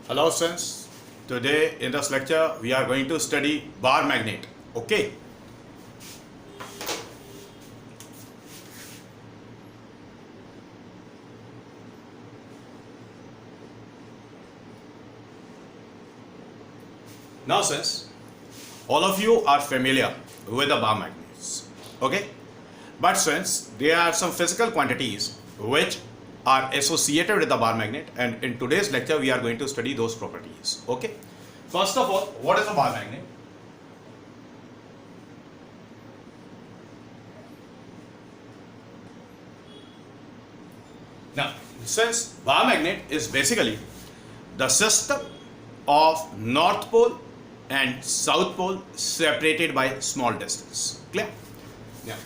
Hello students, today in this lecture we are going to study bar magnet. Okay. Now since all of you are familiar with the bar magnets, okay, but since there are some physical quantities which are associated with the bar magnet, and in today's lecture we are going to study those properties. Okay, first of all, what is a bar magnet? Now since bar magnet is basically the system of north pole and south pole separated by small distance. Clear? Yeah.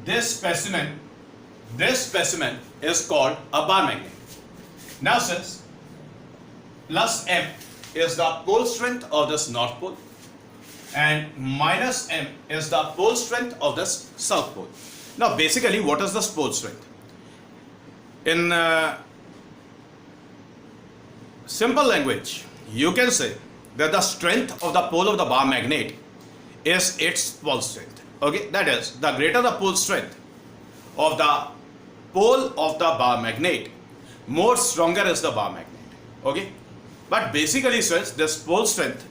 This specimen is called a bar magnet. Now since plus M is the pole strength of this north pole and minus M is the pole strength of this south pole. Now basically what is this pole strength? In simple language, you can say that the strength of the pole of the bar magnet is its pole strength. Okay, that is, the greater the pole strength of the pole of the bar magnet, more stronger is the bar magnet. Okay, but basically since this pole strength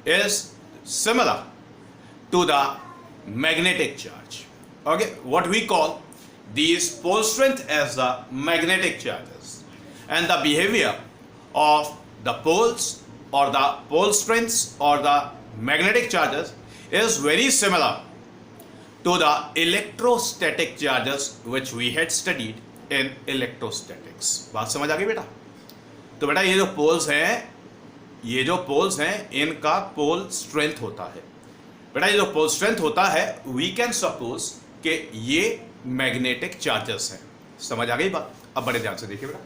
is similar to the magnetic charge. Okay, what we call these pole strength as the magnetic charges, and the behavior of the poles or the pole strengths or the magnetic charges is very similar to the electrostatic charges which we had studied in electrostatics. बात समझ आ गई बेटा? तो बेटा ये जो poles हैं इनका पोल स्ट्रेंथ होता है. बेटा ये जो पोल स्ट्रेंथ होता है वी कैन सपोज कि ये मैग्नेटिक चार्जेस हैं. समझ आ गई बात? अब बड़े ध्यान से देखिए बेटा,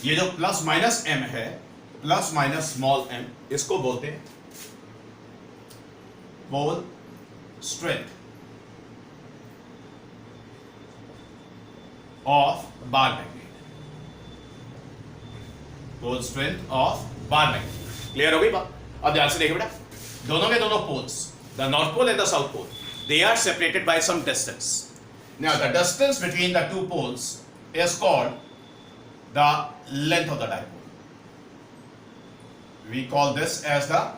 ये जो प्लस माइनस एम है, प्लस माइनस स्मॉल एम, इसको बोलते हैं pole strength of bar magnet. Pole strength of bar magnet. Clear हो गई बात? अब ध्यान से देखिए बेटा, दोनों के दोनों poles, the north pole and the south pole, they are separated by some distance. Now the distance between the two poles is called the length of the dipole. We call this as the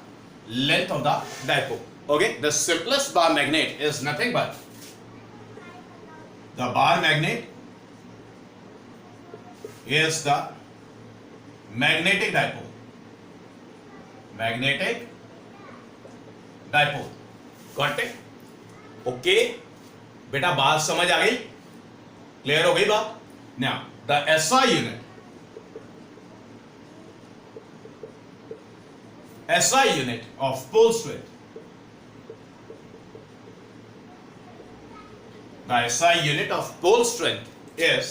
length of the dipole. Okay, the simplest bar magnet is nothing but the bar magnet is the magnetic dipole. Magnetic dipole. Got it? Okay बेटा, बात समझ आ गई? Clear हो गई बात? Now the SI unit of pole strength, the SI unit of pole strength is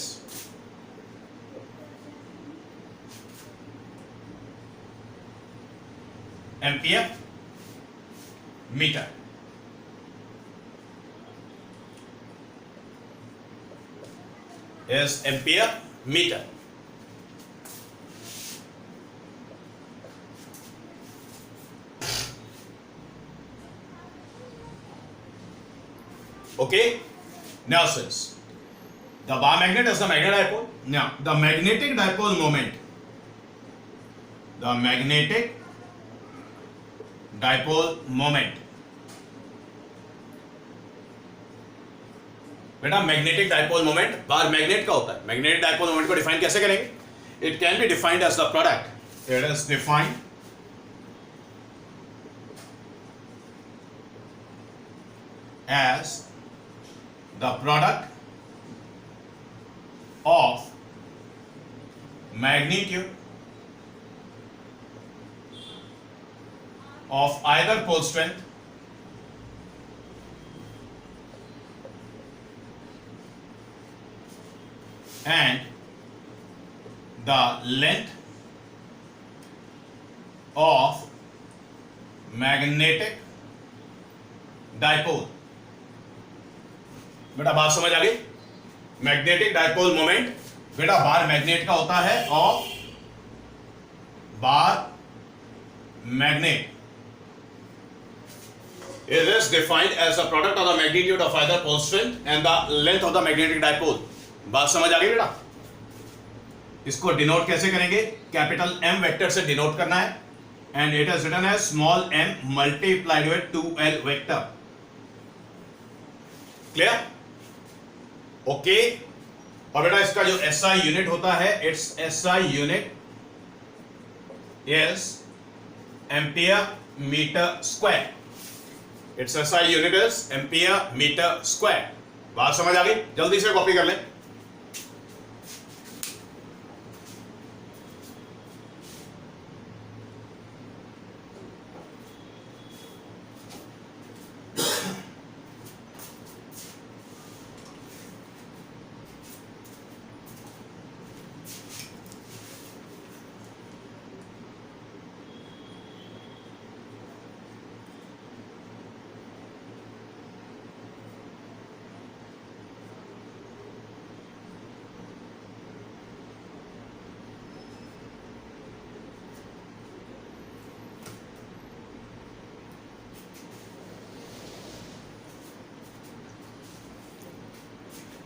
ampere metre. Is ampere meter. Okay, now since the bar magnet is the magnetic dipole, now the magnetic dipole moment, the magnetic dipole moment, बेटा magnetic dipole moment bar magnet का होता है. Magnetic dipole moment को define कैसे करेंगे? It can be defined as the product. It is defined as the product of magnitude of either pole strength and the length of magnetic dipole. बेटा बात समझ आ गई? मैग्नेटिक डाइपोल मोमेंट बेटा bar magnet का होता है of bar magnet is defined as the product of the magnitude of either pole strength and the length of the magnetic dipole. बात समझ आ गई बेटा? इसको डिनोट कैसे करेंगे? कैपिटल M वेक्टर से डिनोट करना है and it is written as small m multiplied with 2l vector. Clear? Okay. और बेटा इसका जो SI यूनिट होता है, its SI unit is ampere meter square. Its SI unit is ampere meter square. बात समझ आ गई? जल्दी से कॉपी कर लें.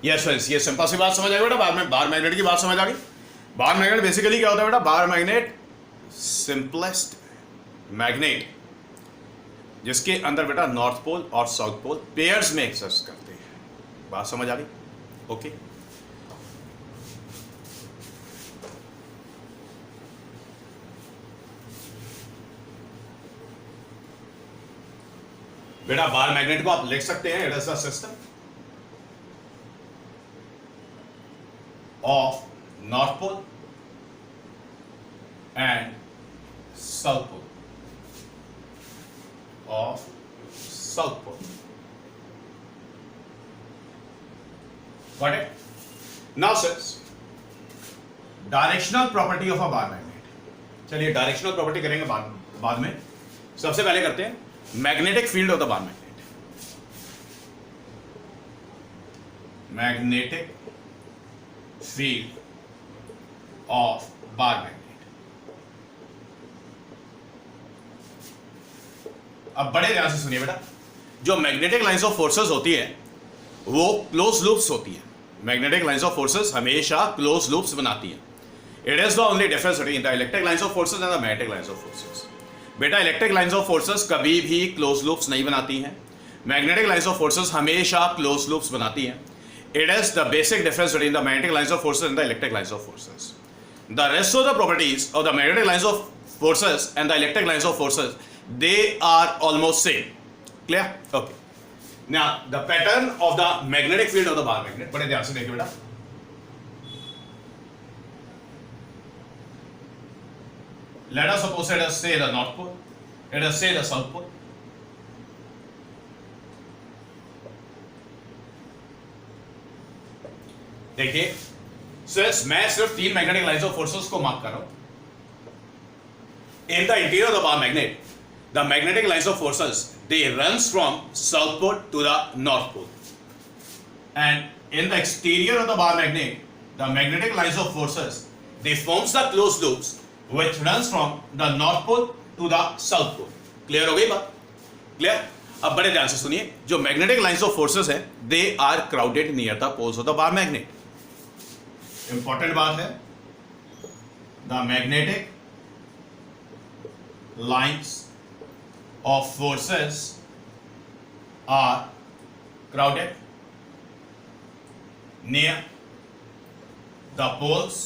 यस फ्रेंड्स, ये सिंपल सी बात समझ आ गई बेटा. बाद में बार मैग्नेट की बात समझ आ गई. बार मैग्नेट बेसिकली क्या होता है बेटा? बार मैग्नेट सिंपलेस्ट मैग्नेट जिसके अंदर बेटा नॉर्थ पोल और साउथ पोल पेयर्स में एक्सिस्ट करते हैं. बात समझ आ गई? ओके. बेटा बार मैग्नेट को आप लिख सकते हैं, it is the system of north pole and south pole of south pole. Got it? Now says directional property of a bar magnet. चलिए डायरेक्शनल प्रॉपर्टी करेंगे बाद में. सबसे पहले करते हैं magnetic field of the bar magnet. Magnetic field of bar magnet. अब बड़े ध्यान से सुनिए बेटा. जो मैग्नेटिक लाइंस ऑफ फोर्सेस होती है वो क्लोज लूप्स होती है. मैग्नेटिक लाइंस ऑफ फोर्सेस हमेशा क्लोज लूप्स बनाती हैं. It is the only difference between the electric lines of forces and the magnetic lines of forces. बेटा इलेक्ट्रिक लाइंस ऑफ फोर्सेस कभी भी क्लोज लूप्स नहीं बनाती हैं. मैग्नेटिक लाइंस ऑफ फोर्सेस हमेशा क्लोज लूप्स बनाती हैं. It is the basic difference between the magnetic lines of forces and the electric lines of forces. The rest of the properties of the magnetic lines of forces and the electric lines of forces, they are almost same. Clear? Okay. Now the pattern of the magnetic field of the bar magnet. बड़े ध्यान से देखिए बेटा. Let us suppose it is say the north pole. Let us say the south pole. देखिए सिर्फ मैं सिर्फ तीन मैग्नेटिक लाइंस ऑफ फोर्सेस को मार्क कर रहा हूं. In the interior of the bar magnet the magnetic lines of forces they runs from south pole to the north pole and in the exterior of the bar magnet the magnetic lines of forces they forms the close loops which runs from the north pole to the south pole. Clear हो गई बात? Clear? अब बड़े ध्यान से सुनिए. जो magnetic lines of forces है they are crowded near the poles of the bar magnet. Important बात है, the magnetic lines of forces are crowded near the poles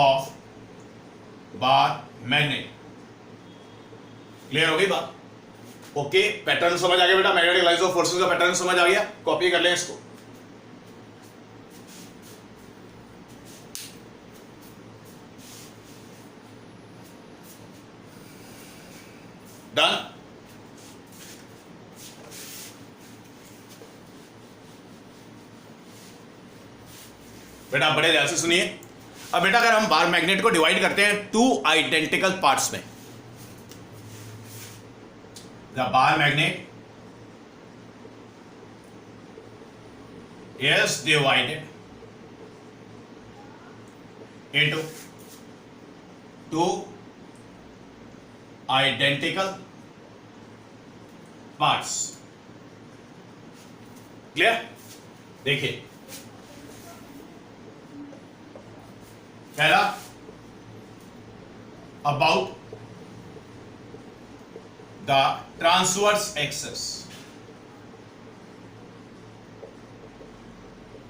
of bar magnet. Clear हो गई बात? ओके. पैटर्न समझ आ गया बेटा? मैग्नेटिक लाइंस ऑफ फोर्सेस का पैटर्न समझ आ गया? कॉपी कर लें इसको. डन. बेटा बड़े ध्यान से सुनिए. अब बेटा अगर हम बार मैग्नेट को डिवाइड करते हैं टू आइडेंटिकल पार्ट्स में, the bar magnet is divided into two identical parts. Clear? देखिए, पहला अबाउट द ट्रांसवर्स एक्सेस।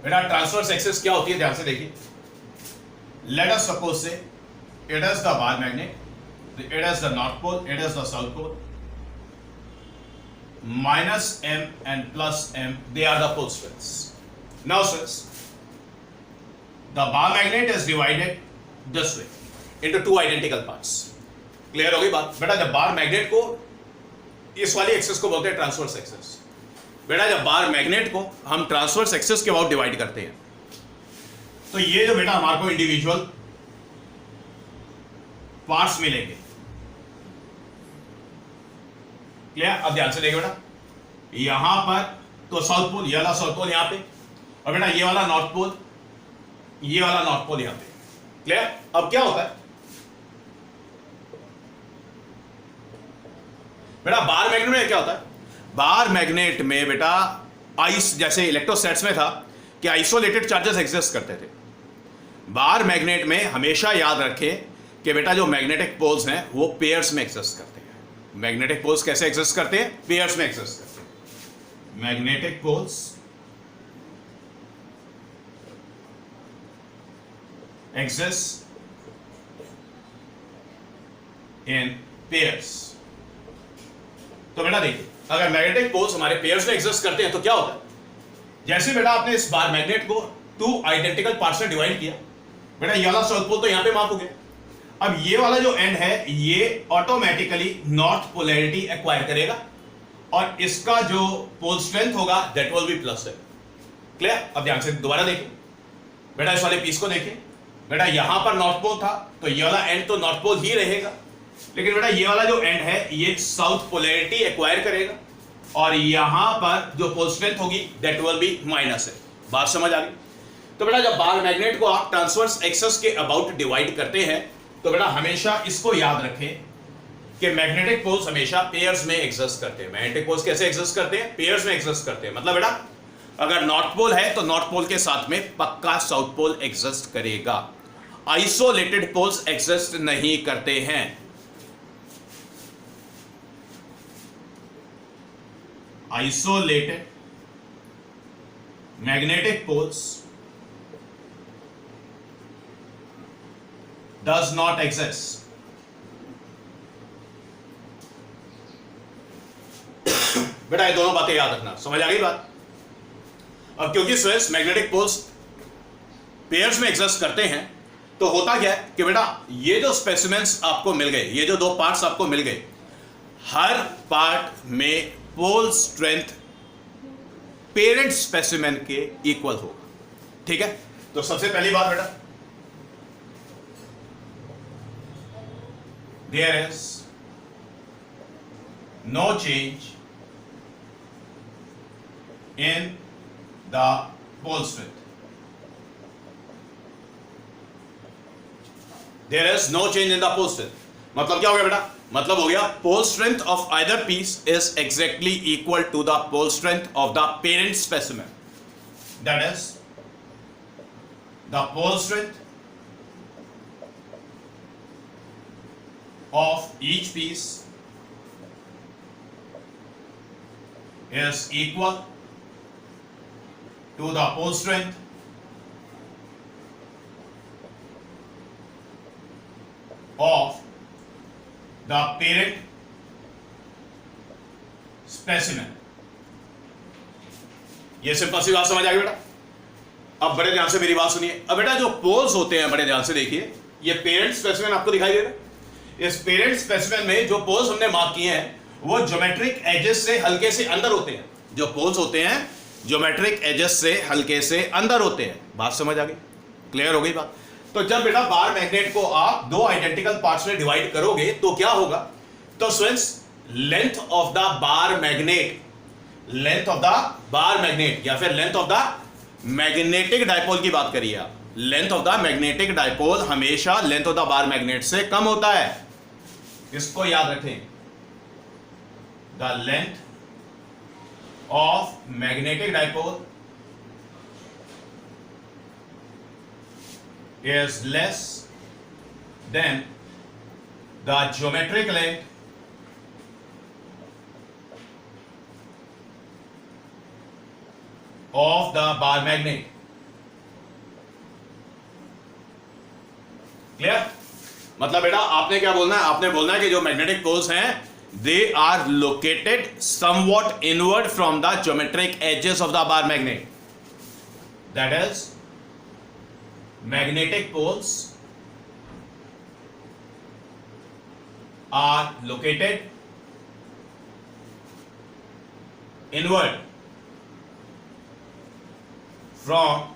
बेटा ट्रांसवर्स एक्सेस क्या होती है, ध्यान से देखिए। Let us suppose say it is the bar magnet, it is the north pole, it is the south pole, minus m and plus m, they are the pole strengths. Now friends, the bar magnet is divided this way into two identical parts. Clear हो गई बात? बेटा जब बार magnet को, इस वाली access को बोलते हैं ट्रांसवर्स एक्सेस। बेटा जब बार मैग्नेट को हम ट्रांसवर्स एक्सेस के अबाउट डिवाइड करते हैं, तो ये जो बेटा हमारे को इंडिविजुअल पार्ट्स मिलेंगे। क्लियर? अब ध्यान से देखिए बेटा, यहां पर तो साउथ पोल, ये वाला साउथ पोल यहां पे, और बेटा ये वाला नॉर्थ पोल, ये वाला नॉर्थ पोल यहां पे। क्लियर? अब क्या होता है बेटा, बार मैग्नेट में क्या होता है? बार मैग्नेट में बेटा आइस, जैसे इलेक्ट्रोस्टैट्स में था कि आइसोलेटेड चार्जेस एग्जिस्ट करते थे। बार मैग्नेट में हमेशा याद रखें कि बेटा जो मैग्नेटिक पोल्स हैं वो पेयर्स में एग्जिस्ट करते हैं। मैग्नेटिक पोल्स कैसे एग्जिस्ट करते हैं? पेयर्स में एग्जिस्ट करते हैं। Magnetic poles exist in pairs. तो बेटा देखिए, अगर मैग्नेटिक पोल्स हमारे पेयर्स में एग्जिस्ट करते हैं तो क्या होता है? जैसे बेटा आपने इस बार मैग्नेट को टू आइडेंटिकल पार्ट्स में डिवाइड किया, बेटा ये वाला साउथ पोल तो यहां पे माप हो गया। अब ये वाला जो एंड है ये ऑटोमेटिकली नॉर्थ पोलैरिटी एक्वायर करेगा और इसका जो पोल स्ट्रेंथ होगा दैट विल बी प्लस है। क्लियर? अब ध्यान से दोबारा देखिए बेटा, इस वाले पीस को देखिए। बेटा यहां पर नॉर्थ पोल था तो ये वाला एंड तो नॉर्थ पोल ही रहेगा, लेकिन बेटा ये वाला जो एंड है ये साउथ पोलैरिटी एक्वायर करेगा और यहां पर जो पोल स्ट्रेंथ होगी दैट विल बी माइनस है। बात समझ आ गई? तो बेटा जब बार मैग्नेट को आप ट्रांसवर्स एक्सेस के अबाउट डिवाइड करते हैं तो बेटा हमेशा इसको याद रखें कि मैग्नेटिक पोल्स हमेशा पेयर्स में एग्जिस्ट करते हैं। मैग्नेटिक पोल्स कैसे एग्जिस्ट करते हैं? पेयर्स में एग्जिस्ट करते हैं। मतलब बेटा अगर नॉर्थ पोल है तो नॉर्थ पोल के साथ में पक्का साउथ पोल एग्जिस्ट करेगा। आइसोलेटेड पोल्स एग्जिस्ट नहीं करते हैं। Isolated magnetic poles does not exist. बेटा ये दोनों बातें याद रखना। समझ आ गई बात? अब क्योंकि स्विच मैग्नेटिक पोल्स पेयर्स में एग्जिस्ट करते हैं तो होता क्या है कि बेटा ये जो स्पेसिमेंस आपको मिल गए, ये जो दो पार्ट्स आपको मिल गए, हर पार्ट में पोल स्ट्रेंथ पेरेंट स्पेसिमेन के इक्वल होगा। ठीक है? तो सबसे पहली बात बेटा, there is no change in the pole strength. There is no change in the pole strength. मतलब क्या हो गया बेटा? मतलब हो गया pole strength of either piece is exactly equal to the pole strength of the parent specimen. That is the pole strength of each piece is equal to the pole strength of the parent specimen. ये simple सी बात समझ आ गई बेटा? अब बड़े ध्यान से मेरी बात सुनिए। अब बेटा जो पोल्स होते हैं बड़े ध्यान से देखिए, ये पेरेंट स्पेसिमेन आपको दिखाई दे रहा है। इस पेरेंट स्पेसिमेन में जो पोल्स हमने मार्क किए हैं वो ज्योमेट्रिक एजेस से हल्के से अंदर होते हैं। जो पोल्स होते हैं ज्योमेट्रिक एजेस से हल्के से अंदर होते हैं। बात समझ आ गई? क्लियर हो गई बात? तो जब बेटा बार मैग्नेट को आप दो आइडेंटिकल पार्ट्स में डिवाइड करोगे तो क्या होगा? तो students length of the bar magnet, length of the bar magnet या फिर length of the magnetic dipole की बात करिए आप, length of the magnetic dipole हमेशा length of the bar magnet से कम होता है। इसको याद रखें, the length of magnetic dipole is less than the geometric length of the bar magnet. Clear? मतलब बेटा आपने क्या बोलना है, आपने बोलना है कि जो मैग्नेटिक पोल्स हैं they are located somewhat inward from the geometric edges of the bar magnet, that is magnetic poles are located inward from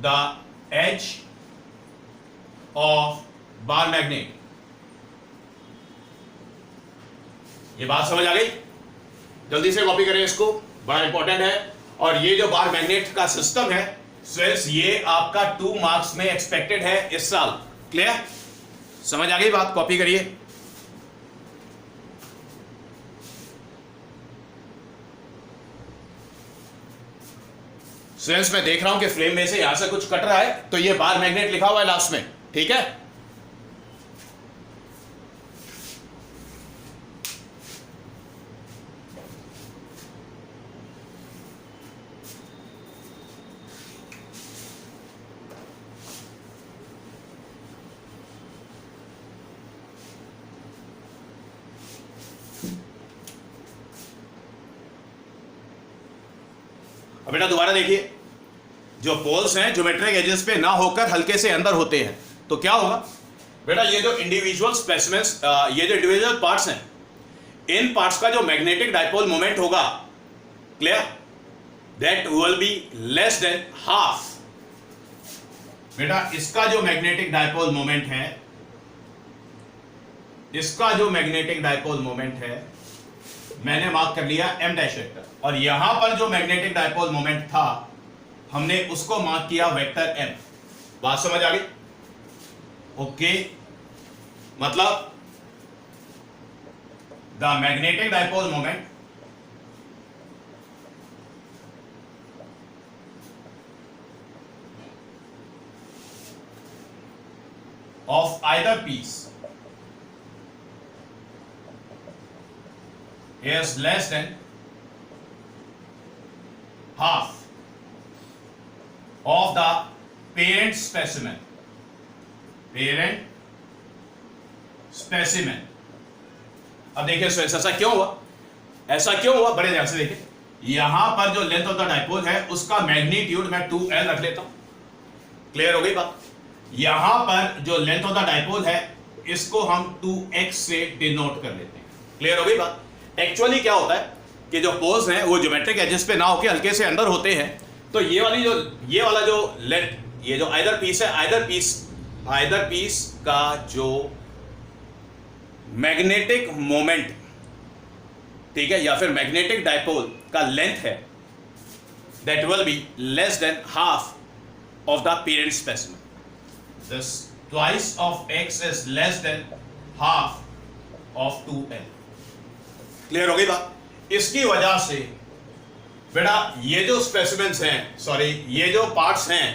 the edge of bar magnet. ये बात समझ आ गई? जल्दी से कॉपी करें इसको, बड़ा इंपॉर्टेंट है। और ये जो बार मैग्नेट का सिस्टम है स्टूडेंट्स, ये आपका 2 मार्क्स में एक्सपेक्टेड है इस साल। क्लियर? समझ आ गई बात? कॉपी करिए। स्टूडेंट्स मैं देख रहा हूं कि फ्रेम में से यहां से कुछ कट रहा है, तो ये बार मैग्नेट लिखा हुआ है लास्ट में, ठीक है? अब बेटा दोबारा देखिए, जो पोल्स हैं ज्योमेट्रिक एजेस पे ना होकर हल्के से अंदर होते हैं, तो क्या होगा बेटा, ये जो इंडिविजुअल स्पेसिमेंस, ये जो इंडिविजुअल पार्ट्स हैं, इन पार्ट्स का जो मैग्नेटिक डाइपोल मोमेंट होगा, clear, that will be less than half. बेटा इसका जो मैग्नेटिक डाइपोल मोमेंट है, इसका जो मैग्नेटिक डाइपोल मोमेंट है मैंने मार्क कर लिया m डैश वेक्टर, और यहां पर जो मैग्नेटिक डाइपोल मोमेंट था हमने उसको मार्क किया वेक्टर m। बात समझ आ गई? ओके, मतलब the magnetic dipole moment of either piece is less than half of the parent specimen. Parent specimen. अब देखिए ऐसा क्यों हुआ? ऐसा क्यों हुआ? बड़े ध्यान से देखिए, यहां पर जो लेंथ ऑफ द डाइपोल है उसका मैग्नीट्यूड मैं 2L रख लेता हूं। क्लियर हो गई बात? यहां पर जो लेंथ ऑफ द डाइपोल है इसको हम 2x से डिनोट कर लेते हैं। क्लियर हो गई बात? एक्चुअली क्या होता है कि जो पोल्स हैं वो ज्योमेट्रिक एजेस पे ना होकर हल्के से अंदर होते हैं, तो ये वाला जो लेंथ, ये जो आइदर पीस है, आइदर पीस का जो मैग्नेटिक मोमेंट, ठीक है, या फिर मैग्नेटिक डाइपोल का लेंथ है, that will be less than half of the parent specimen. This twice of x is less than half of 2L। Clear हो गई बात? इसकी वजह से बेटा ये जो स्पेसिमेंस हैं, सॉरी ये जो पार्ट्स हैं,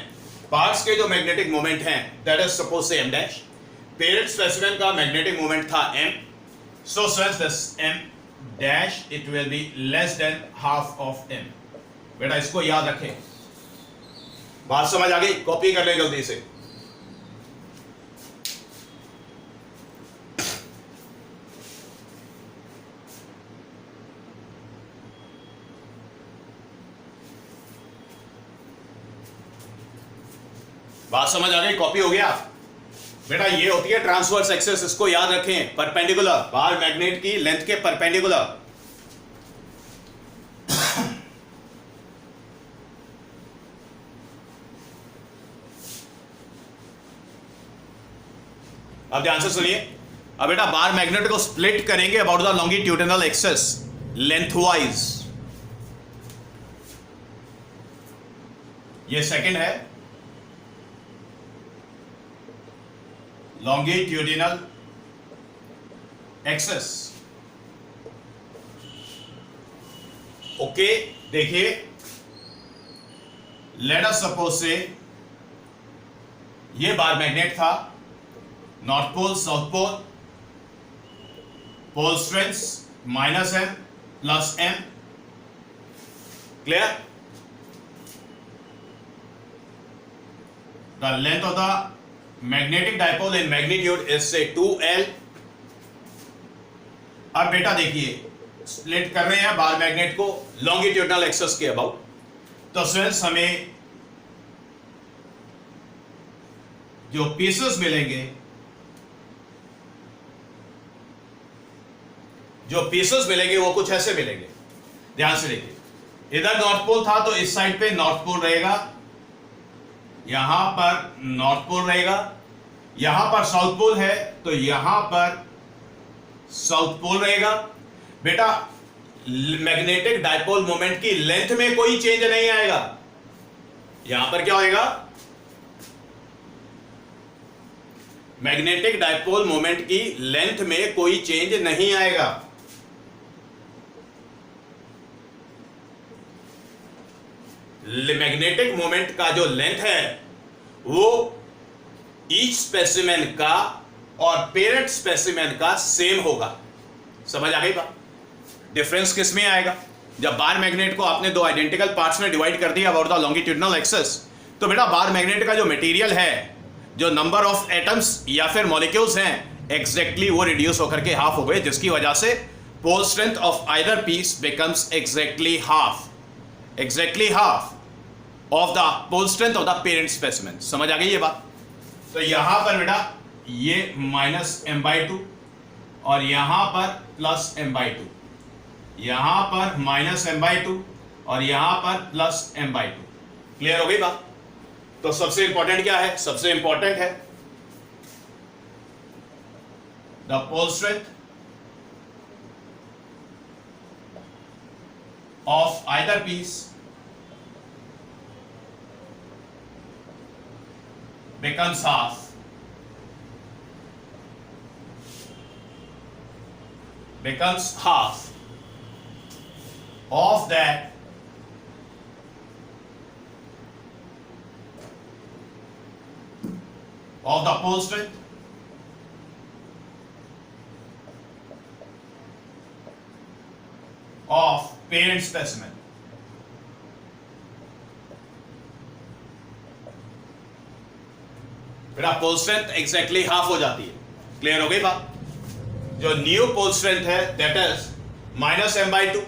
पार्ट्स के जो मैग्नेटिक मोमेंट हैं, दैट इज सपोज से m डैश, पेरेंट स्पेसिमेन का मैग्नेटिक मोमेंट था m, so students this m dash it will be less than half of m। बेटा इसको याद रखें। बात समझ आ गई? कॉपी कर ले जल्दी से। बात समझ आ गई? कॉपी हो गया? बेटा ये होती है ट्रांसवर्स एक्सिस, इसको याद रखें, परपेंडिकुलर, बार मैग्नेट की लेंथ के परपेंडिकुलर। अब ध्यान से सुनिए। अब बेटा बार मैग्नेट को स्प्लिट करेंगे about the longitudinal axis lengthwise. ये सेकंड है, longitudinal axis. ओके, देखिए, लेट अस सपोज से ये बार मैग्नेट था, north pole south pole, pole strength -m + m, clear? The length of the magnetic dipole in magnitude is say 2l. अब बेटा देखिए, split कर रहे हैं बार मैग्नेट को लॉन्गिट्यूडनल एक्सिस के अबाउट. तो स्टूडेंट्स, हमें जो पीसेस मिलेंगे, वो कुछ ऐसे मिलेंगे. ध्यान से देखिए, इधर नॉर्थ पोल था तो इस साइड पे नॉर्थ पोल रहेगा, यहां पर नॉर्थ पोल रहेगा, यहां पर साउथ पोल है तो यहां पर साउथ पोल रहेगा. बेटा, मैग्नेटिक डाइपोल मोमेंट की लेंथ में कोई चेंज नहीं आएगा. यहां पर क्या होएगा? मैग्नेटिक डाइपोल मोमेंट की लेंथ में कोई चेंज नहीं आएगा. मैग्नेटिक मोमेंट का जो लेंथ है वो ईच स्पेसिमेन का और पेरेंट स्पेसिमेन का सेम होगा. समझ आ गई बात? डिफरेंस किस में आएगा? जब बार मैग्नेट को आपने दो आइडेंटिकल पार्ट्स में डिवाइड कर दिया अबाउट द लॉन्गिट्यूडनल एक्सिस, तो बेटा बार मैग्नेट का जो मटेरियल है, जो नंबर ऑफ एटम्स या फिर मॉलिक्यूल्स हैं, एग्जैक्टली वो रिड्यूस होकर के हाफ हो गए, जिसकी वजह से pole strength of either piece becomes exactly half of the pole strength of the parent specimen. समझ आ गई ये बात? तो यहां पर बेटा ये -m/2 और यहां पर +m/2, यहां पर -m/2 और यहां पर +m/2. क्लियर हो गई बात? तो सबसे इंपॉर्टेंट क्या है? सबसे इंपॉर्टेंट है the pole strength of either piece becomes half of that of the pole strength of parent specimen. बेटा पोल स्ट्रेंथ एग्जैक्टली हाफ हो जाती है. क्लियर हो गई बात? जो न्यू पोल स्ट्रेंथ है that is -m/2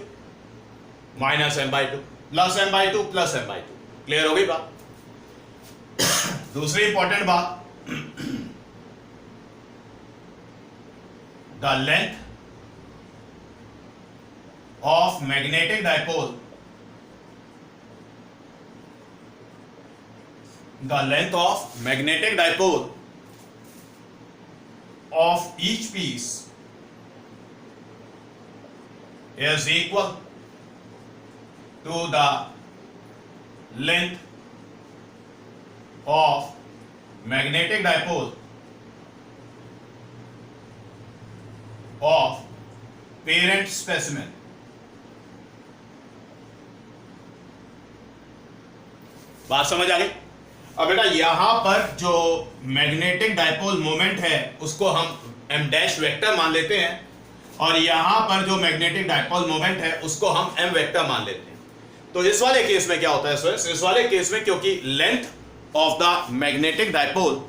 +m/2 +m/2. Clear हो गई बात? दूसरी इंपॉर्टेंट बात, the length of magnetic dipole, the length of magnetic dipole of each piece is equal to the length of magnetic dipole of parent specimen. बात समझ आ गई? अब बेटा यहां पर जो मैग्नेटिक डाइपोल मोमेंट है उसको हम m' वेक्टर मान लेते हैं, और यहां पर जो मैग्नेटिक डाइपोल मोमेंट है उसको हम m वेक्टर मान लेते हैं. तो इस वाले केस में क्या होता है स्टूडेंट्स? इस वाले केस में क्योंकि length of the magnetic dipole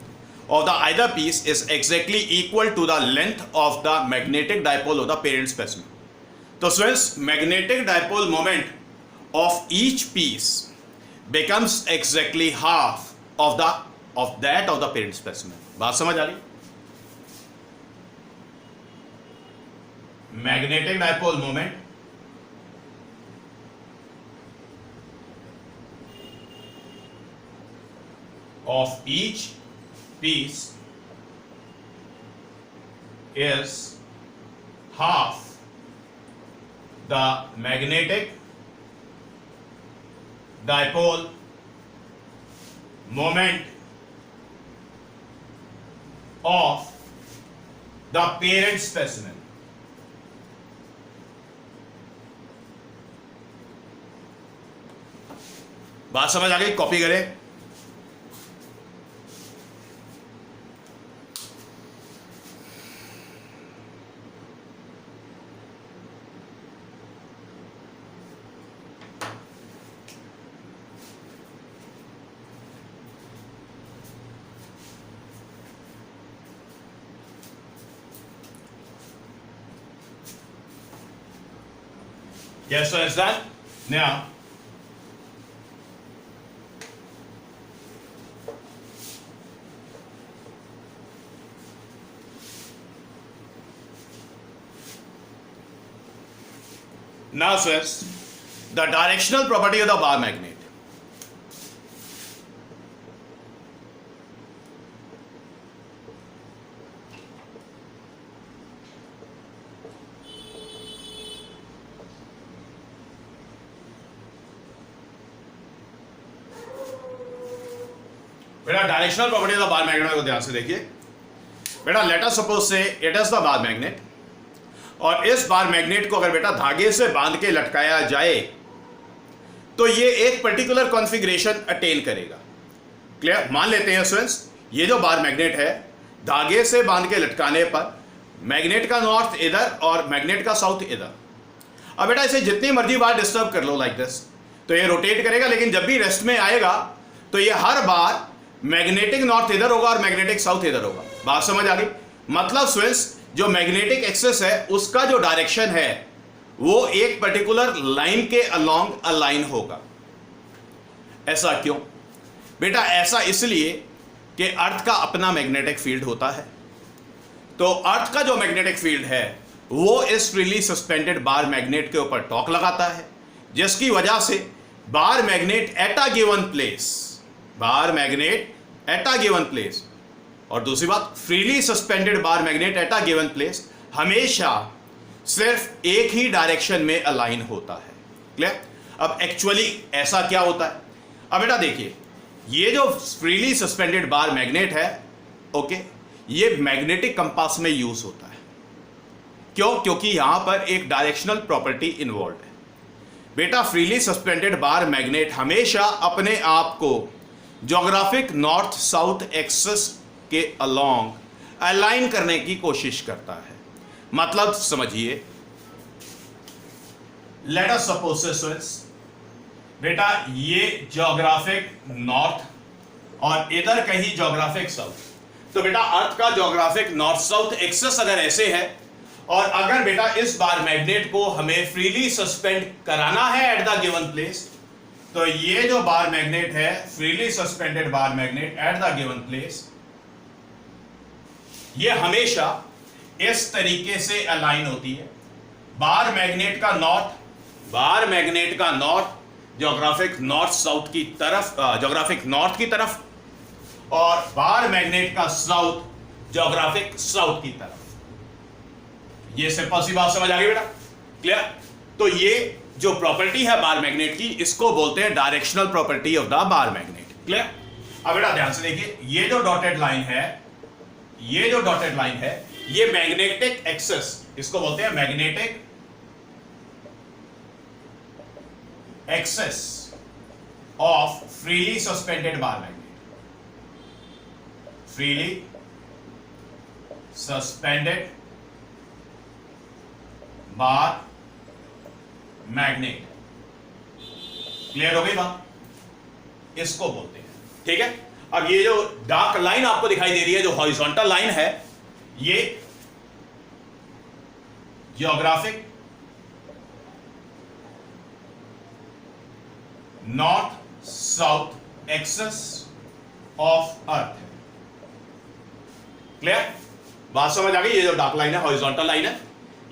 of the either piece is exactly equal to the length of the magnetic dipole of the parent specimen. तो students, magnetic dipole moment of each piece becomes exactly half of that of the parent specimen. बात समझ आ रही? Magnetic dipole moment of each piece is half the magnetic dipole moment of the parent specimen. बात समझ आ गई? Copy करें. Yes, so it's done. Now, says the directional property of the bar magnet. बेटा directional property of the bar magnet को ध्यान से देखिए. बेटा late us suppose say it is the bar magnet, और इस बार मैग्नेट को अगर बेटा धागे से बांध के लटकाया जाए तो ये एक पर्टिकुलर कॉन्फ़िगरेशन अटेन करेगा. क्लियर? मान लेते हैं स्टूडेंट्स, ये जो बार मैग्नेट है, धागे से बांध के लटकाने पर मैग्नेट का नॉर्थ इधर और मैग्नेट का साउथ इधर. अब बेटा इसे जितनी मर्जी बार डिस्टर्ब कर लो लाइक दिस, तो ये रोटेट करेगा, लेकिन जब भी रेस्ट में आएगा तो ये हर बार मैग्नेटिक नॉर्थ इधर होगा और मैग्नेटिक साउथ इधर होगा. बात समझ आ गई? मतलब स्विच जो मैग्नेटिक एक्सिस है उसका जो डायरेक्शन है वो एक पर्टिकुलर लाइन के अलोंग अलाइन होगा. ऐसा क्यों? बेटा ऐसा इसलिए कि अर्थ का अपना मैग्नेटिक फील्ड होता है. तो अर्थ का जो मैग्नेटिक फील्ड है वो इस फ्रीली सस्पेंडेड बार मैग्नेट के ऊपर टॉर्क लगाता है, जिसकी वजह से bar magnet at a given place, bar magnet at a given place, और दूसरी बात freely suspended bar magnet at a given place हमेशा सिर्फ एक ही डायरेक्शन में अलाइन होता है. क्लियर? अब एक्चुअली ऐसा क्या होता है? अब बेटा देखिए, ये जो फ्रीली सस्पेंडेड बार मैग्नेट है, ओके, ये मैग्नेटिक कंपास में यूज होता है. क्यों? क्योंकि यहां पर एक डायरेक्शनल प्रॉपर्टी इन्वॉल्व है. बेटा फ्रीली सस्पेंडेड बार मैग्नेट हमेशा अपने आप को ज्योग्राफिक नॉर्थ साउथ एक्सिस के अलोंग अलाइन करने की कोशिश करता है. मतलब समझिए, लेट अस सपोज स्टूडेंट्स, बेटा ये ज्योग्राफिक नॉर्थ और इधर कहीं ज्योग्राफिक साउथ. तो बेटा अर्थ का ज्योग्राफिक नॉर्थ साउथ एक्सिस अगर ऐसे है, और अगर बेटा इस बार मैग्नेट को हमें फ्रीली सस्पेंड कराना है एट द गिवन प्लेस, तो ये जो बार मैग्नेट है, freely suspended bar magnet at the given place, ये हमेशा इस तरीके से अलाइन होती है. बार मैग्नेट का नॉर्थ ज्योग्राफिक नॉर्थ साउथ की तरफ, ज्योग्राफिक नॉर्थ की तरफ, और बार मैग्नेट का साउथ ज्योग्राफिक साउथ की तरफ. ये सिंपल सी बात समझ आ गई बेटा? क्लियर? तो ये जो प्रॉपर्टी है बार मैग्नेट की, इसको बोलते हैं directional property of the bar magnet. Clear? अब बेटा ध्यान से देखिए, ये जो डॉटेड लाइन है, ये मैग्नेटिक एक्सिस, इसको बोलते हैं magnetic axis of freely suspended bar magnet. Freely suspended bar magnet. Clear हो गई बात? इसको बोलते हैं. ठीक है? अब ये जो डार्क लाइन आपको दिखाई दे रही है, जो हॉरिजॉन्टल लाइन है, ये geographic north south axis of earth है. क्लियर? बात समझ आ गई? ये जो डार्क लाइन है, हॉरिजॉन्टल लाइन है,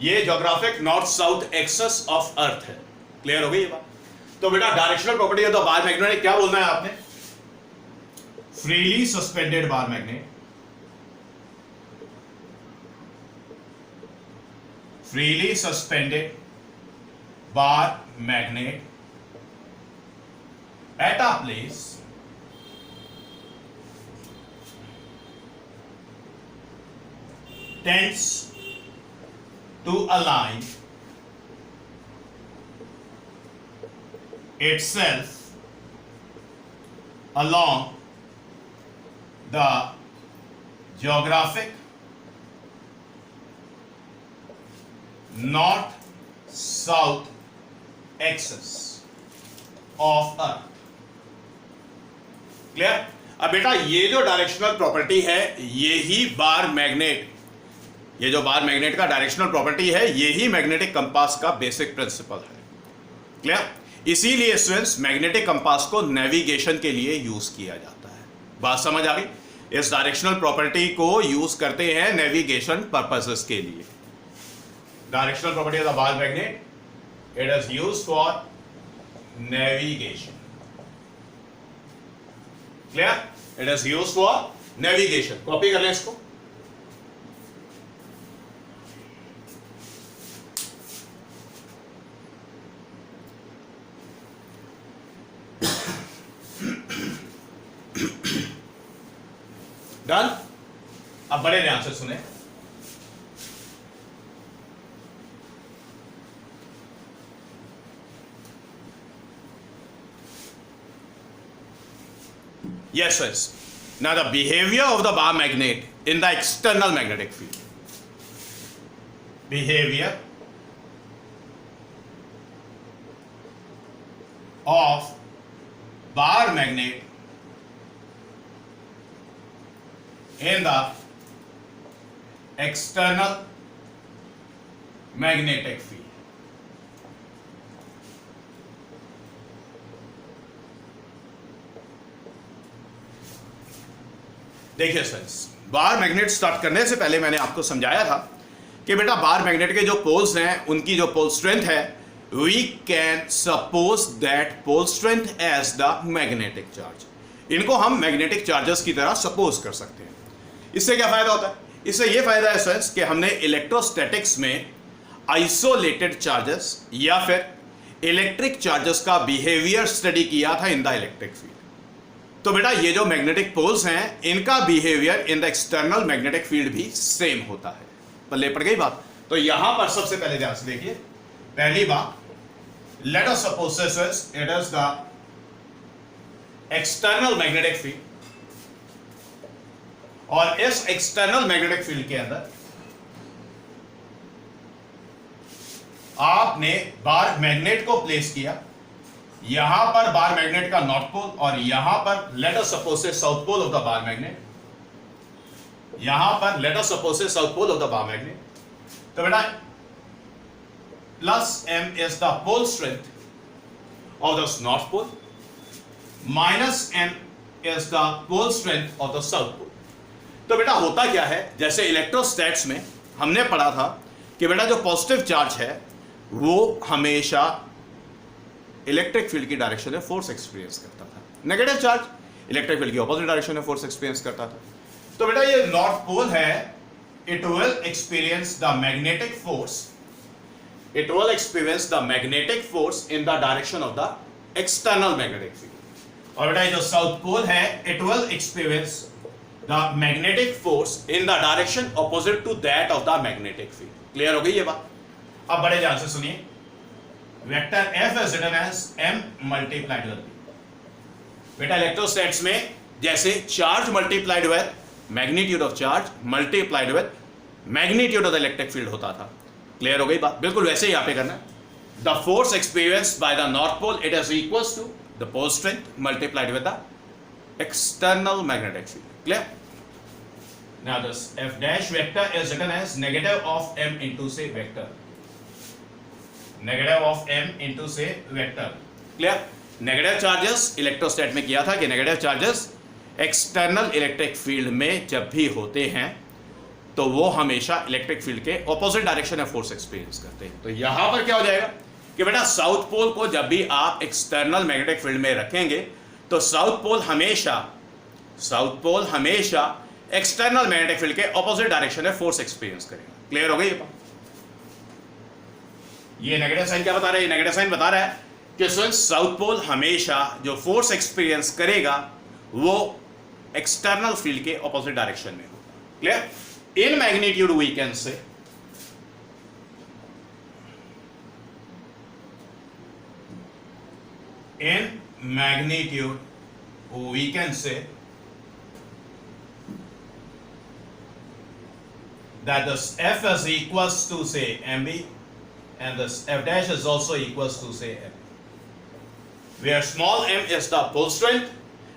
ये geographic north south axis of earth है. क्लियर हो गई ये बात? तो बेटा directional property of the bar magnet क्या बोलना है आपने? Freely suspended bar magnet, freely suspended bar magnet at a place tends to align itself along the geographic north-south axis of Earth. Clear? अब बेटा ये जो डायरेक्शनल प्रॉपर्टी है, ये ही बार मैग्नेट, ये जो बार मैग्नेट का डायरेक्शनल प्रॉपर्टी है, ये ही मैग्नेटिक कंपास का बेसिक प्रिंसिपल है. क्लियर? इसीलिए स्टूडेंट्स मैग्नेटिक कंपास को नेविगेशन के लिए यूज किया जाता है. बात समझ आ गई? इस डायरेक्शनल प्रॉपर्टी को यूज करते हैं नेविगेशन पर्पसेस के लिए. Directional property of the bar magnet, it is used for navigation. Clear? It is used for navigation. Copy कर लें इसको. डन? अब बड़े ध्यान से सुने. Yes, yes. Now the behavior of the bar magnet in the external magnetic field. Behavior of bar magnet in the external magnetic field. देखिए friends, bar magnet start करने से पहले मैंने आपको समझाया था कि बेटा बार मैग्नेट के जो पोल्स हैं, उनकी जो पोल स्ट्रेंथ है, we can suppose that pole strength as the magnetic charge. इनको हम मैग्नेटिक चार्जेस की तरह सपोज कर सकते हैं. इससे क्या फायदा होता है? इससे ये फायदा है फ्रेंड्स कि हमने इलेक्ट्रोस्टैटिक्स में आइसोलेटेड चार्जेस या फिर इलेक्ट्रिक चार्जेस का बिहेवियर स्टडी किया था इन द इलेक्ट्रिक फील्ड. तो बेटा ये जो मैग्नेटिक पोल्स हैं, इनका behaviour in the external magnetic field भी सेम होता है. पल्ले पड़ गई बात? तो यहां पर सबसे पहले ध्यान से देखिए. पहली बात, late us suppose it is the external magnetic field, और इस एक्सटर्नल मैग्नेटिक फील्ड के अंदर आपने बार मैग्नेट को प्लेस किया. यहां पर बार मैग्नेट का नॉर्थ पोल और यहां पर let us suppose say south pole of the bar magnet. यहां पर let us suppose say south pole of the bar magnet. तो बेटा plus m is the pole strength of the north pole, minus m is the pole strength of the south pole. तो बेटा होता क्या है, जैसे इलेक्ट्रोस्टैट्स में हमने पढ़ा था कि बेटा जो पॉजिटिव चार्ज है वो हमेशा इलेक्ट्रिक फील्ड की डायरेक्शन में फोर्स एक्सपीरियंस करता था. नेगेटिव चार्ज इलेक्ट्रिक फील्ड की ऑपोजिट डायरेक्शन में फोर्स एक्सपीरियंस करता था. तो बेटा ये नॉर्थ पोल है, it will experience the magnetic force, it will experience the magnetic force in the direction of the external magnetic field. और बेटा जो साउथ पोल है, it will experience the magnetic force in the direction opposite to that of the magnetic field. Clear हो गई ये बात? अब बड़े ध्यान से सुनिए. Vector F is written as M multiplied with B. बेटा इलेक्ट्रोस्टैट्स में जैसे charge multiplied with magnitude of charge multiplied with magnitude of the electric field होता था. क्लियर हो गई बात? बिल्कुल वैसे ही यहां पे करना. The force experienced by the north pole, it is equals to the pole strength multiplied with the external magnetic field. Clear? Now this F dash vector is written as negative of M into say vector, negative of m into से vector. Clear? Negative charges इलेक्ट्रोस्टैट में किया था कि negative charges external electric field में जब भी होते हैं तो वो हमेशा इलेक्ट्रिक फील्ड के ऑपोजिट डायरेक्शन में फोर्स एक्सपीरियंस करते हैं. तो यहां पर क्या हो जाएगा कि बेटा साउथ पोल को जब भी आप एक्सटर्नल मैग्नेटिक फील्ड में रखेंगे तो साउथ पोल हमेशा एक्सटर्नल मैग्नेटिक फील्ड के ऑपोजिट डायरेक्शन में फोर्स एक्सपीरियंस करेगा. क्लियर हो गई ये बात? ये नेगेटिव साइन क्या बता रहा है? ये नेगेटिव साइन बता रहा है कि साउथ पोल हमेशा जो फोर्स एक्सपीरियंस करेगा वो एक्सटर्नल फील्ड के ऑपोजिट डायरेक्शन में होगा. Clear? in magnitude we can say in magnitude we can say that this F is equals to say MB and this F dash is also equals to say M, where small m is the pole strength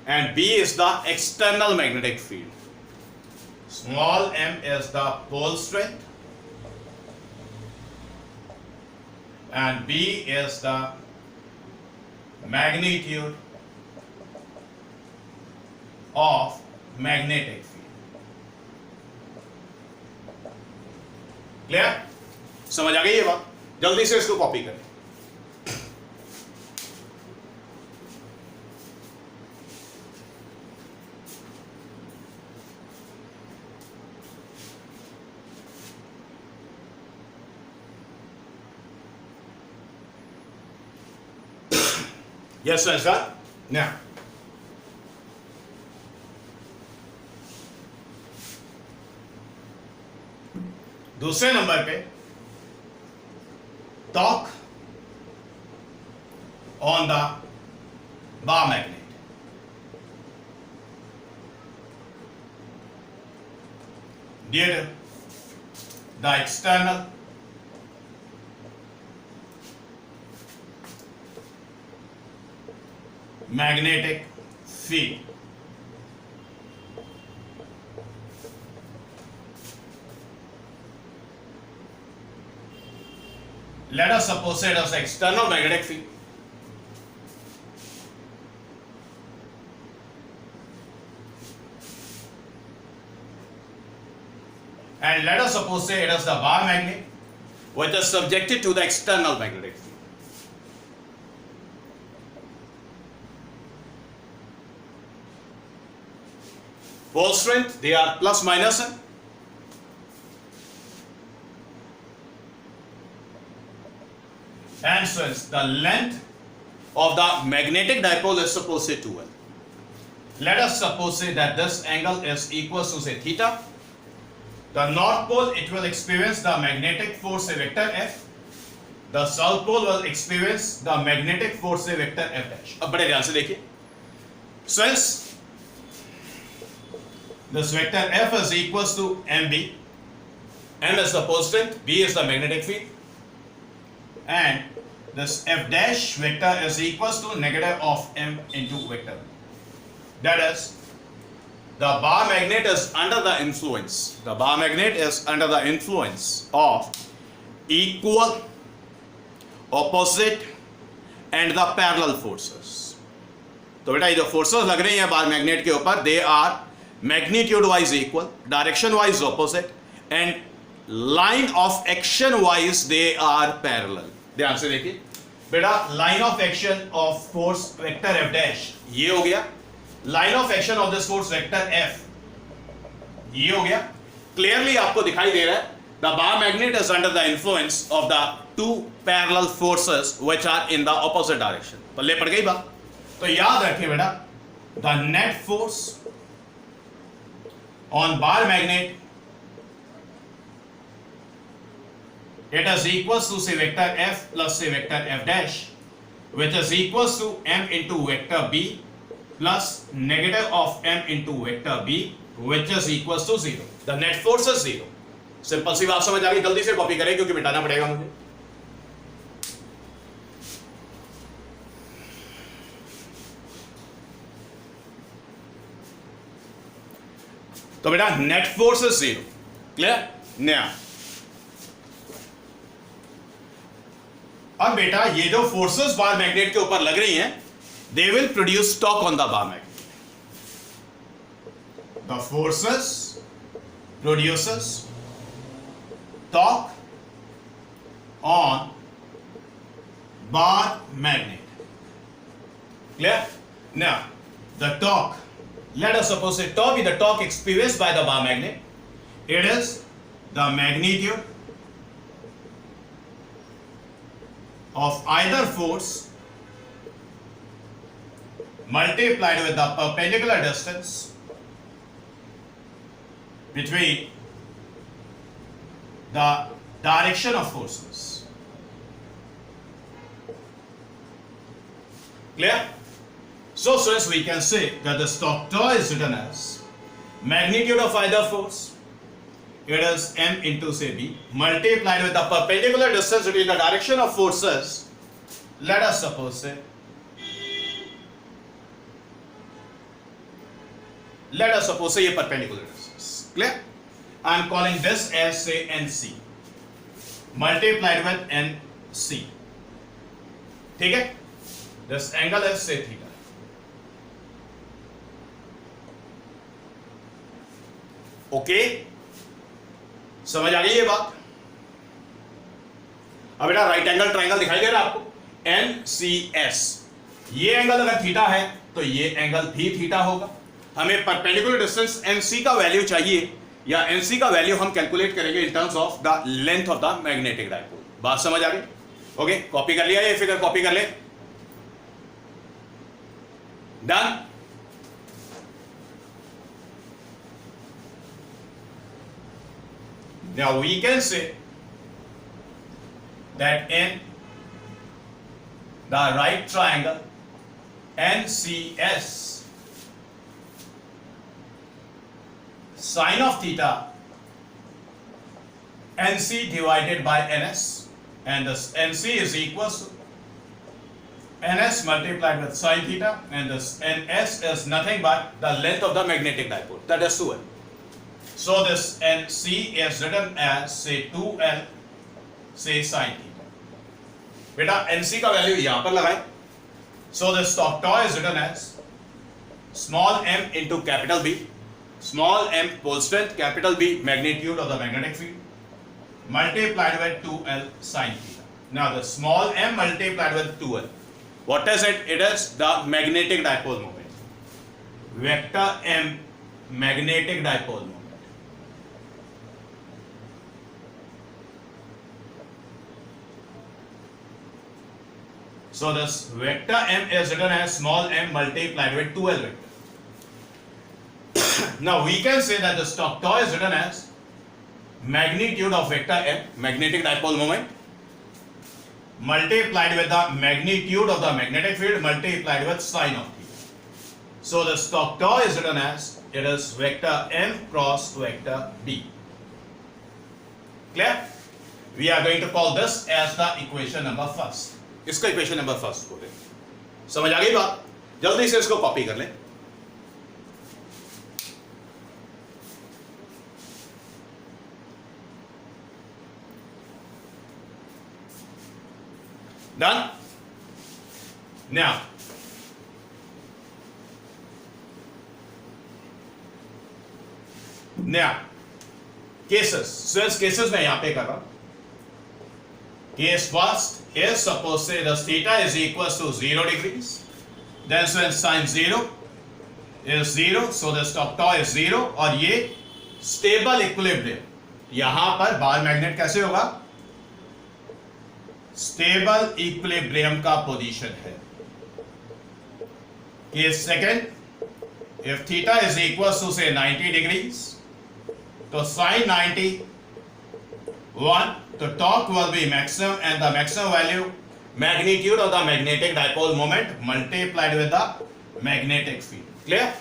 and B is the external magnetic field. Small m is the pole strength and B is the magnitude of magnetic field. Clear? समझ आ गई ये बात? जल्दी से इसको copy करें. Yes, sir. Now, दूसरे नंबर पे torque on the bar magnet. Due to the external magnetic field. Let us suppose it as external magnetic field. And let us suppose it as the bar magnet which is subjected to the external magnetic field. Pole strength, they are plus minus n. And since the length of the magnetic dipole is supposed to 2l, let us suppose say that this angle is equal to say theta. The north pole, it will experience the magnetic force a vector F. The south pole will experience the magnetic force a vector F dash. अब बड़े ध्यान से देखिए. Since this vector F is equals to MB, M is the pole strength, B is the magnetic field, and this F dash vector is equals to negative of M into vector. That is, the bar magnet is under the influence. The bar magnet is under the influence of equal, opposite, and the parallel forces. तो बेटा ये जो forces लग रही हैं bar magnet के ऊपर, they are magnitude wise equal, direction wise opposite, and line of action wise they are parallel. ध्यान से देखिए बेटा, line of action of force vector F dash ये हो गया, line of action of this force vector F ये हो गया. Clearly आपको दिखाई दे रहा है the bar magnet is under the influence of the two parallel forces which are in the opposite direction. पल्ले पड़ गई बात. तो याद रखिए बेटा, the net force on bar magnet, it is equals to say vector F plus say vector F dash, which is equals to M into vector B plus negative of M into vector B, which is equals to 0. The net force is 0. Simple सी बात समझ आ गई. जल्दी से copy करें क्योंकि मिटाना पड़ेगा मुझे. तो बेटा नेट फोर्स इज 0. क्लियर? नया अब बेटा ये जो फोर्सेस बार मैग्नेट के ऊपर लग रही हैं, they will produce torque on the bar magnet. The forces produces torque on bar magnet. Clear? Now the torque, let us suppose it tau be the torque experienced by the bar magnet. It is the magnitude of either force multiplied with the perpendicular distance between the direction of forces. Clear? So students, we can say that the Stoke law is written as magnitude of either force, it is m into say b, multiplied with the perpendicular distance between the direction of forces. Let us suppose say, ये perpendicular distance. Clear? I am calling this as say nc multiplied with nc. ठीक है? This angle is say theta. Okay, समझ आ गई ये बात? अब बेटा राइट एंगल ट्रायंगल दिखाई दे रहा है आपको, NCS. ये एंगल अगर थीटा है तो ये एंगल भी थीटा होगा. हमें परपेंडिकुलर डिस्टेंस NC का वैल्यू चाहिए, या NC का वैल्यू हम कैलकुलेट करेंगे in terms of the length of the magnetic dipole. बात समझ आ गई? ओके, कॉपी कर लिया, ये फिगर कॉपी कर ले. Done. Now we can say that in the right triangle NCS, sine of theta NC divided by NS, and this NC is equals to NS multiplied with sine theta, and this NS is nothing but the length of the magnetic dipole, that is 2L. So this NC is written as say 2L say sin theta. बेटा NC का value यहां पर लगाएं. So this Stoke law is written as small m into capital B, small m pole strength, capital B magnitude of the magnetic field multiplied with 2L sin theta. Now the small m multiplied with 2L, what is it? It is the magnetic dipole moment. Vector m magnetic dipole moment. So this vector m is written as small m multiplied with 2L vector. Now we can say that the Stoke law is written as magnitude of vector m, magnetic dipole moment, multiplied with the magnitude of the magnetic field multiplied with sine of theta. So the Stoke law is written as, it is vector m cross vector b. Clear? We are going to call this as the equation number first. इसको equation number first बोले. समझ आ गई बात? जल्दी से इसको copy कर लें. डन. नाउ केसेस मैं यहां पे कर रहा हूं. Case first is, suppose say the theta is equals to 0 degrees, then when sin 0 is 0, so the Stoke law is 0, और ये stable equilibrium, यहां पर बार मैग्नेट कैसे होगा? Stable equilibrium का पोजीशन है. Case second, if theta is equals to say 90 degrees, तो sin 90 1, the torque will be maximum, and the maximum value magnitude of the magnetic dipole moment multiplied with the magnetic field. Clear?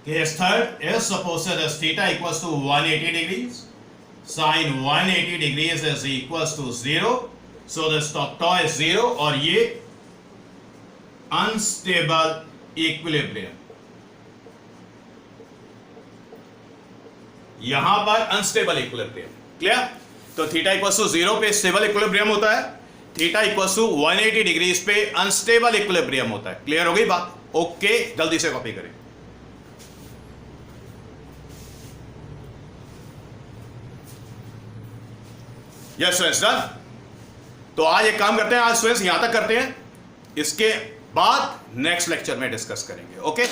Case third is, suppose that theta equals to 180 degrees, sin 180 degrees is equals to 0, so the Stoke law is 0, और ये unstable equilibrium, यहां पर unstable equilibrium. Clear? तो theta equals to 0 पे stable equilibrium होता है, theta equals to 180 degrees पे unstable equilibrium होता है. क्लियर हो गई बात? ओके, जल्दी से कॉपी करें. Yes students, done. तो आज एक काम करते हैं, आज स्टूडेंट्स यहां तक करते हैं, इसके बाद नेक्स्ट लेक्चर में डिस्कस करेंगे. ओके.